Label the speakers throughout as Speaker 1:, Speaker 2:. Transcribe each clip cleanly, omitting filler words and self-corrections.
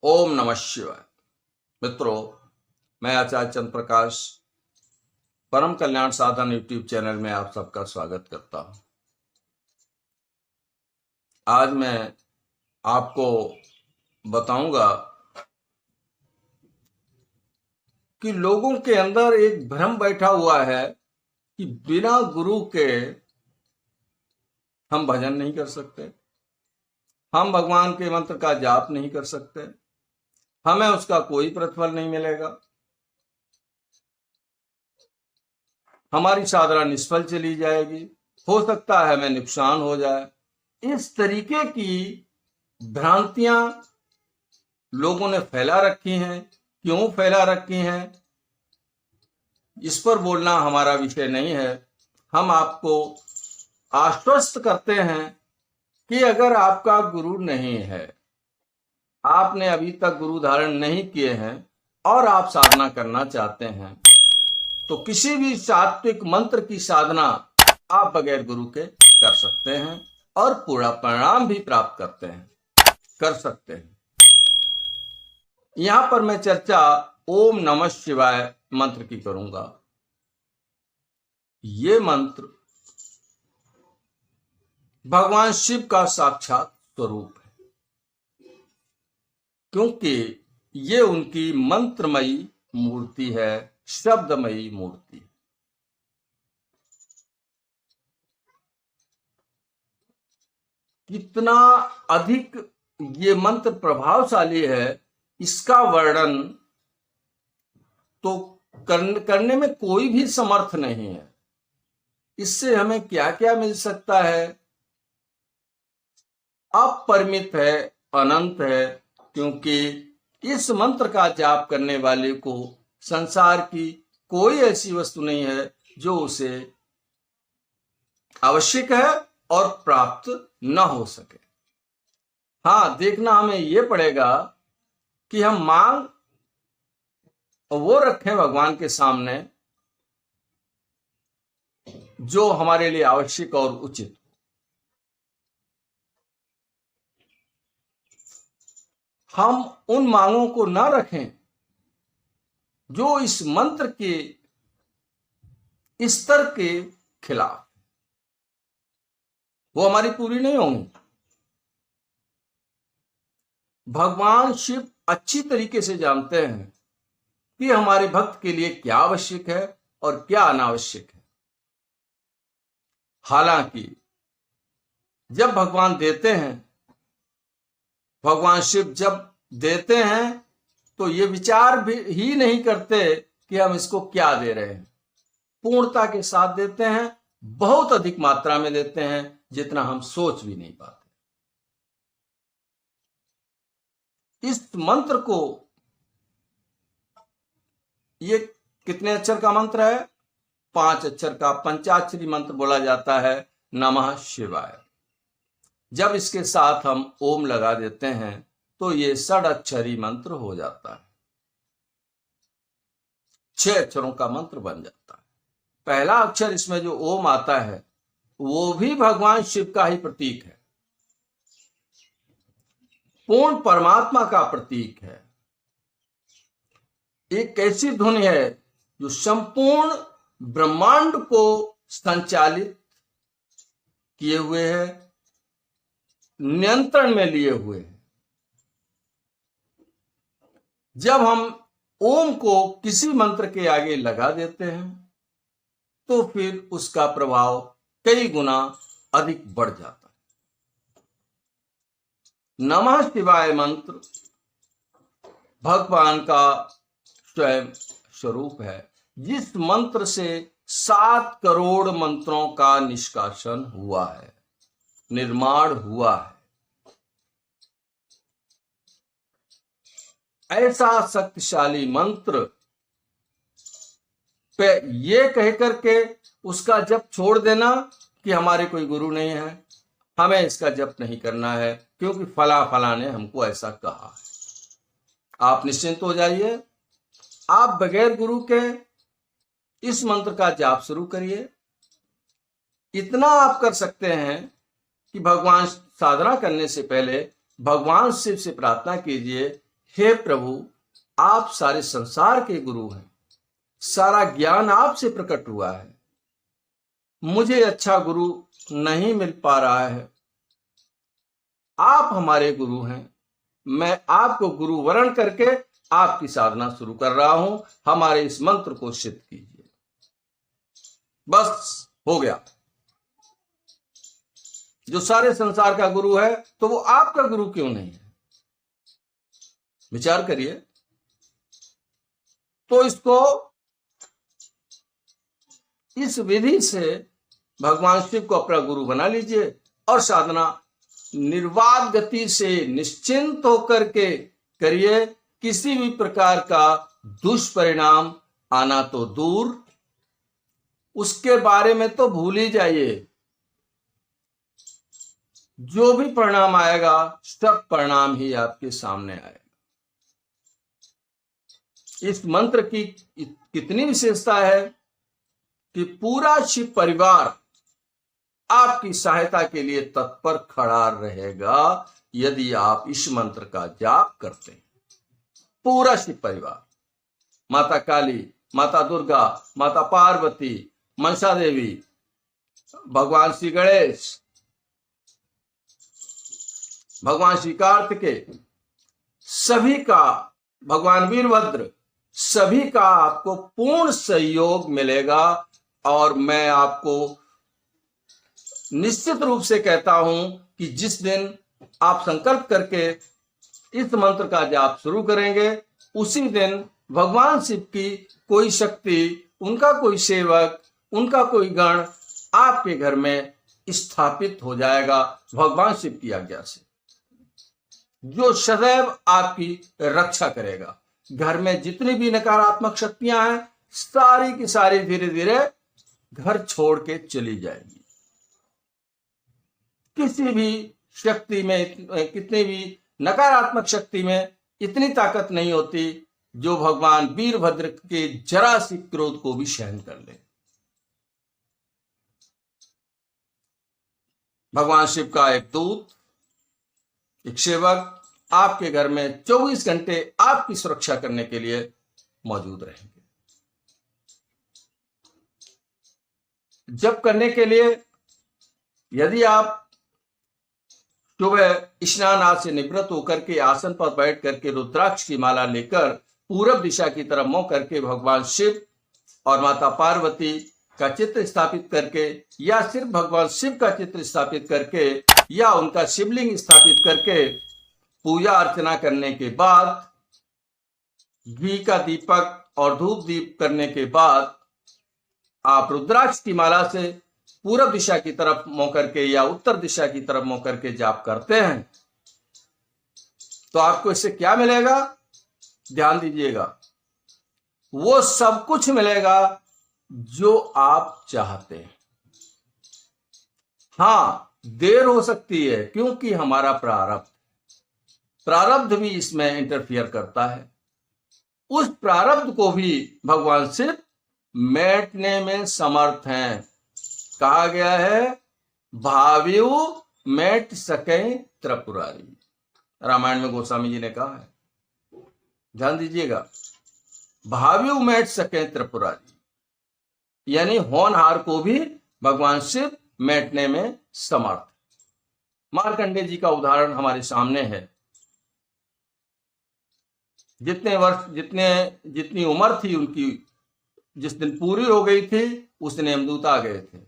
Speaker 1: ओम नमः शिवाय। मित्रों, मैं आचार्य चंद्र प्रकाश परम कल्याण साधन यूट्यूब चैनल में आप सबका स्वागत करता हूं। आज मैं आपको बताऊंगा कि लोगों के अंदर एक भ्रम बैठा हुआ है कि बिना गुरु के हम भजन नहीं कर सकते, हम भगवान के मंत्र का जाप नहीं कर सकते, हमें उसका कोई प्रतिफल नहीं मिलेगा, हमारी साधना निष्फल चली जाएगी, हो सकता है हमें नुकसान हो जाए। इस तरीके की भ्रांतियां लोगों ने फैला रखी हैं। क्यों फैला रखी हैं, इस पर बोलना हमारा विषय नहीं है। हम आपको आश्वस्त करते हैं कि अगर आपका गुरु नहीं है, आपने अभी तक गुरु धारण नहीं किए हैं और आप साधना करना चाहते हैं, तो किसी भी सात्विक मंत्र की साधना आप बगैर गुरु के कर सकते हैं और पूरा परिणाम भी प्राप्त कर सकते हैं। यहां पर मैं चर्चा ओम नमः शिवाय मंत्र की करूंगा। ये मंत्र भगवान शिव का साक्षात स्वरूप है, क्योंकि ये उनकी मंत्रमयी मूर्ति है, शब्दमयी मूर्ति। कितना अधिक ये मंत्र प्रभावशाली है, इसका वर्णन तो करने में कोई भी समर्थ नहीं है। इससे हमें क्या क्या मिल सकता है, अपरिमित है, अनंत है, क्योंकि इस मंत्र का जाप करने वाले को संसार की कोई ऐसी वस्तु नहीं है जो उसे आवश्यक है और प्राप्त न हो सके। हाँ, देखना हमें यह पड़ेगा कि हम मांग वो रखें भगवान के सामने जो हमारे लिए आवश्यक और उचित। हम उन मांगों को न रखें जो इस मंत्र के स्तर के खिलाफ, वो हमारी पूरी नहीं होंगी। भगवान शिव अच्छी तरीके से जानते हैं कि हमारे भक्त के लिए क्या आवश्यक है और क्या अनावश्यक है। हालांकि जब भगवान देते हैं, भगवान शिव जब देते हैं तो ये विचार भी ही नहीं करते कि हम इसको क्या दे रहे हैं। पूर्णता के साथ देते हैं, बहुत अधिक मात्रा में देते हैं, जितना हम सोच भी नहीं पाते। इस मंत्र को, ये कितने अक्षर का मंत्र है? 5 अक्षर का पंचाक्षरी मंत्र बोला जाता है, नमः शिवाय। जब इसके साथ हम ओम लगा देते हैं तो ये 6 अक्षरी मंत्र हो जाता है, 6 अक्षरों का मंत्र बन जाता है। पहला अक्षर इसमें जो ओम आता है वो भी भगवान शिव का ही प्रतीक है, पूर्ण परमात्मा का प्रतीक है। एक ऐसी ध्वनि है जो संपूर्ण ब्रह्मांड को संचालित किए हुए है, नियंत्रण में लिए हुए है। जब हम ओम को किसी मंत्र के आगे लगा देते हैं तो फिर उसका प्रभाव कई गुना अधिक बढ़ जाता है। नमः शिवाय मंत्र भगवान का स्वयं स्वरूप है, जिस मंत्र से 7 करोड़ मंत्रों का निष्कासन हुआ है, निर्माण हुआ है। ऐसा शक्तिशाली मंत्र पे ये कहकर के उसका जप छोड़ देना कि हमारे कोई गुरु नहीं है, हमें इसका जप नहीं करना है क्योंकि फला ने हमको ऐसा कहा है। आप निश्चिंत हो जाइए, आप बगैर गुरु के इस मंत्र का जाप शुरू करिए। इतना आप कर सकते हैं कि भगवान साधना करने से पहले भगवान शिव से प्रार्थना कीजिए, हे प्रभु, आप सारे संसार के गुरु हैं, सारा ज्ञान आपसे प्रकट हुआ है, मुझे अच्छा गुरु नहीं मिल पा रहा है, आप हमारे गुरु हैं, मैं आपको गुरु वरण करके आपकी साधना शुरू कर रहा हूं, हमारे इस मंत्र को सिद्ध कीजिए। बस हो गया। जो सारे संसार का गुरु है तो वो आपका गुरु क्यों नहीं है? विचार करिए। तो इसको इस विधि से भगवान शिव को अपना गुरु बना लीजिए और साधना निर्वाध गति से निश्चिंत होकर के करिए। किसी भी प्रकार का दुष्परिणाम आना तो दूर, उसके बारे में तो भूल ही जाइए। जो भी परिणाम आएगा सब परिणाम ही आपके सामने आएगा। इस मंत्र की कितनी विशेषता है कि पूरा शिव परिवार आपकी सहायता के लिए तत्पर खड़ा रहेगा यदि आप इस मंत्र का जाप करते हैं। पूरा शिव परिवार, माता काली, माता दुर्गा, माता पार्वती, मनसा देवी, भगवान श्री गणेश, भगवान श्री कार्तिकेय, सभी का, भगवान वीरभद्र, सभी का आपको पूर्ण सहयोग मिलेगा। और मैं आपको निश्चित रूप से कहता हूं कि जिस दिन आप संकल्प करके इस मंत्र का जाप शुरू करेंगे, उसी दिन भगवान शिव की कोई शक्ति, उनका कोई सेवक, उनका कोई गण आपके घर में स्थापित हो जाएगा भगवान शिव की आज्ञा से, जो सदैव आपकी रक्षा करेगा। घर में जितनी भी नकारात्मक शक्तियां हैं, सारी की सारी धीरे धीरे घर छोड़ के चली जाएगी। किसी भी शक्ति में, कितनी भी नकारात्मक शक्ति में इतनी ताकत नहीं होती जो भगवान वीरभद्र के जरा सी क्रोध को भी सहन कर ले। भगवान शिव का एक दूत, एक सेवक आपके घर में 24 घंटे आपकी सुरक्षा करने के लिए मौजूद रहेंगे। जप करने के लिए यदि आप सुबह स्नान आदि से निवृत्त होकर के आसन पर बैठ करके रुद्राक्ष की माला लेकर पूरब दिशा की तरफ मुंह करके भगवान शिव और माता पार्वती का चित्र स्थापित करके, या सिर्फ भगवान शिव का चित्र स्थापित करके, या उनका शिवलिंग स्थापित करके पूजा अर्चना करने के बाद, घी का दीपक और धूप दीप करने के बाद आप रुद्राक्ष की माला से पूरब दिशा की तरफ मुंह करके या उत्तर दिशा की तरफ मुंह करके जाप करते हैं, तो आपको इससे क्या मिलेगा? ध्यान दीजिएगा, वो सब कुछ मिलेगा जो आप चाहते हैं। हां, देर हो सकती है क्योंकि हमारा प्रारब्ध भी इसमें इंटरफियर करता है। उस प्रारब्ध को भी भगवान शिव मेटने में समर्थ हैं। कहा गया है, भाव्यु मेट सके त्रिपुरारी। रामायण में गोस्वामी जी ने कहा है, ध्यान दीजिएगा, भाव्यु मेट सके त्रिपुरारी, यानी होनहार को भी भगवान शिव मेटने में समर्थ। मार्कंडेय जी का उदाहरण हमारे सामने है। जितनी उम्र थी उनकी, जिस दिन पूरी हो गई थी उस दिन यमदूत आ गए थे,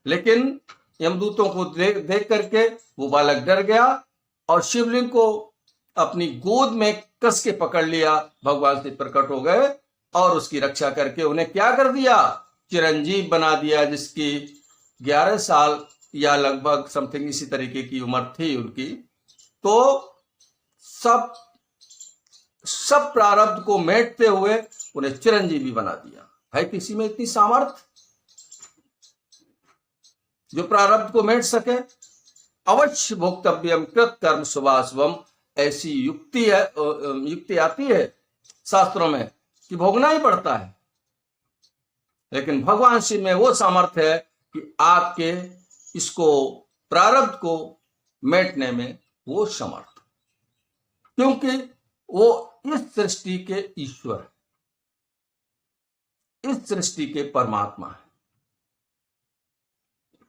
Speaker 1: लेकिन यमदूतों को देख करके वो बालक डर गया और शिवलिंग को अपनी गोद में कस के पकड़ लिया। भगवान शिव प्रकट हो गए और उसकी रक्षा करके उन्हें क्या कर दिया? चिरंजीव बना दिया, जिसकी 11 साल या लगभग समथिंग इसी तरीके की उम्र थी उनकी। तो सब प्रारब्ध को मेटते हुए उन्हें चिरंजीवी बना दिया। है किसी में इतनी सामर्थ्य जो प्रारब्ध को मेट सके? अवश्य भोक्तव्यम कृत कर्म शुभाशुभम, ऐसी युक्ति आती है शास्त्रों में कि भोगना ही पड़ता है। लेकिन भगवान शिव में वो सामर्थ्य है कि आपके इसको प्रारब्ध को मेटने में वो समर्थ, क्योंकि वो इस सृष्टि के ईश्वर है, इस सृष्टि के परमात्मा है।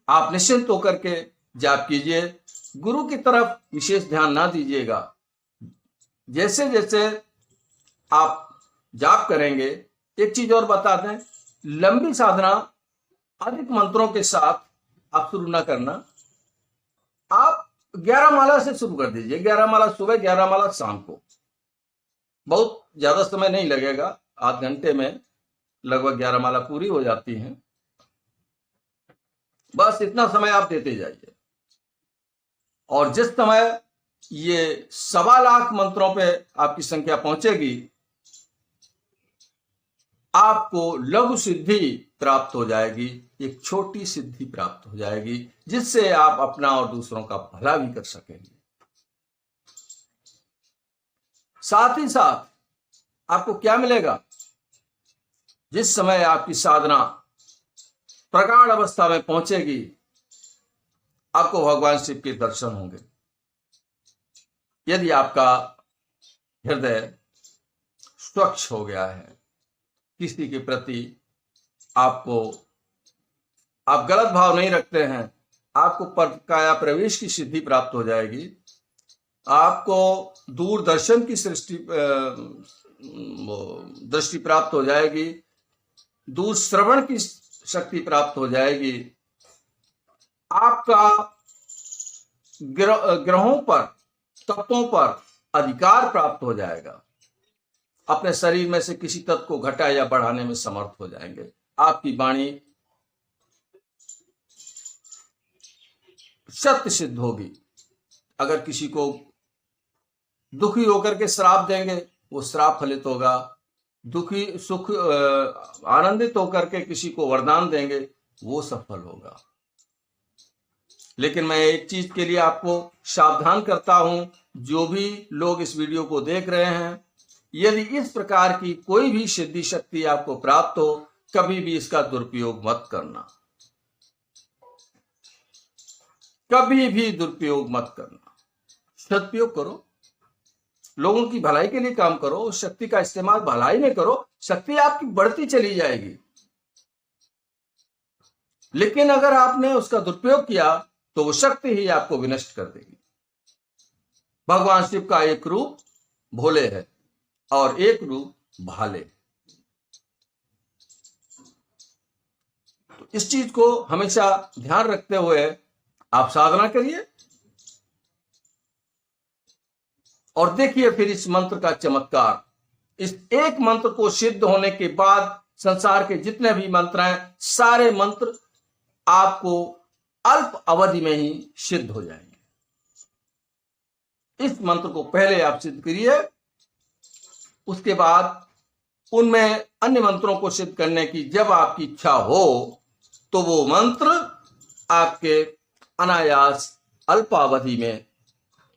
Speaker 1: आप निश्चिंत होकर के जाप कीजिए, गुरु की तरफ विशेष ध्यान ना दीजिएगा। जैसे जैसे आप जाप करेंगे, एक चीज और बता दें, लंबी साधना अधिक मंत्रों के साथ आप शुरू ना करना। आप 11 माला से शुरू कर दीजिए, 11 माला सुबह, 11 माला शाम को। बहुत ज्यादा समय नहीं लगेगा, आध घंटे में लगभग 11 माला पूरी हो जाती हैं। बस इतना समय आप देते जाइए, और जिस समय ये 1.25 लाख मंत्रों पे आपकी संख्या पहुंचेगी, आपको लघु सिद्धि प्राप्त हो जाएगी, एक छोटी सिद्धि प्राप्त हो जाएगी, जिससे आप अपना और दूसरों का भला भी कर सकेंगे। साथ ही साथ आपको क्या मिलेगा, जिस समय आपकी साधना प्रगाढ़ अवस्था में पहुंचेगी, आपको भगवान शिव के दर्शन होंगे। यदि आपका हृदय स्वच्छ हो गया है, किसी के प्रति आप गलत भाव नहीं रखते हैं, आपको परकाया प्रवेश की सिद्धि प्राप्त हो जाएगी। आपको दूरदर्शन की दृष्टि प्राप्त हो जाएगी, दूर श्रवण की शक्ति प्राप्त हो जाएगी। आपका ग्रहों पर, तत्वों पर अधिकार प्राप्त हो जाएगा। अपने शरीर में से किसी तत्व को घटा या बढ़ाने में समर्थ हो जाएंगे। आपकी वाणी सत्य सिद्ध होगी। अगर किसी को दुखी होकर के श्राप देंगे, वो श्राप फलित होगा। दुखी सुख आनंदित होकर के किसी को वरदान देंगे, वो सफल होगा। लेकिन मैं एक चीज के लिए आपको सावधान करता हूं, जो भी लोग इस वीडियो को देख रहे हैं, यदि इस प्रकार की कोई भी सिद्धि शक्ति आपको प्राप्त हो, कभी भी इसका दुरुपयोग मत करना, कभी भी दुरुपयोग मत करना। सदुपयोग करो, लोगों की भलाई के लिए काम करो। उस शक्ति का इस्तेमाल भलाई में करो, शक्ति आपकी बढ़ती चली जाएगी। लेकिन अगर आपने उसका दुरुपयोग किया, तो वो शक्ति ही आपको विनष्ट कर देगी। भगवान शिव का एक रूप भोले है और एक रूप भाले। तो इस चीज को हमेशा ध्यान रखते हुए आप साधना करिए, और देखिए फिर इस मंत्र का चमत्कार। इस एक मंत्र को सिद्ध होने के बाद संसार के जितने भी मंत्र हैं, सारे मंत्र आपको अल्प अवधि में ही सिद्ध हो जाएंगे। इस मंत्र को पहले आप सिद्ध करिए, उसके बाद उनमें अन्य मंत्रों को सिद्ध करने की जब आपकी इच्छा हो, तो वो मंत्र आपके अनायास अल्पावधि में,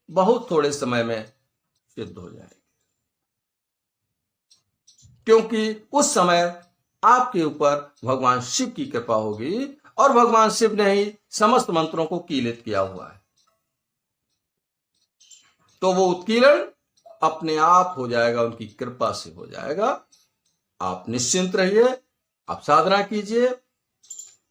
Speaker 1: बहुत थोड़े समय में सिद्ध हो जाएगी। क्योंकि उस समय आपके ऊपर भगवान शिव की कृपा होगी, और भगवान शिव ने ही समस्त मंत्रों को कीलित किया हुआ है। तो वो उत्कीर्ण अपने आप हो जाएगा, उनकी कृपा से हो जाएगा। आप निश्चिंत रहिए, आप साधना कीजिए,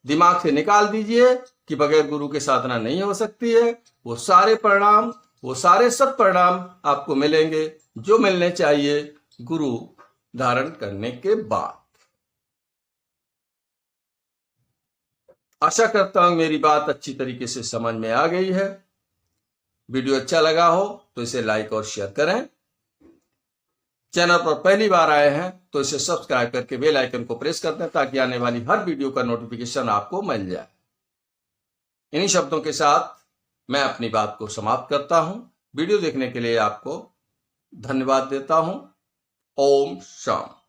Speaker 1: दिमाग से निकाल दीजिए कि बगैर गुरु के साधना नहीं हो सकती है। वो सारे परिणाम, वो सारे सब परिणाम आपको मिलेंगे जो मिलने चाहिए गुरु धारण करने के बाद। आशा करता हूं मेरी बात अच्छी तरीके से समझ में आ गई है। वीडियो अच्छा लगा हो तो इसे लाइक और शेयर करें। चैनल पर पहली बार आए हैं तो इसे सब्सक्राइब करके बेल आइकन को प्रेस कर दें, ताकि आने वाली हर वीडियो का नोटिफिकेशन आपको मिल जाए। इन्हीं शब्दों के साथ मैं अपनी बात को समाप्त करता हूं। वीडियो देखने के लिए आपको धन्यवाद देता हूं। ओम शांति।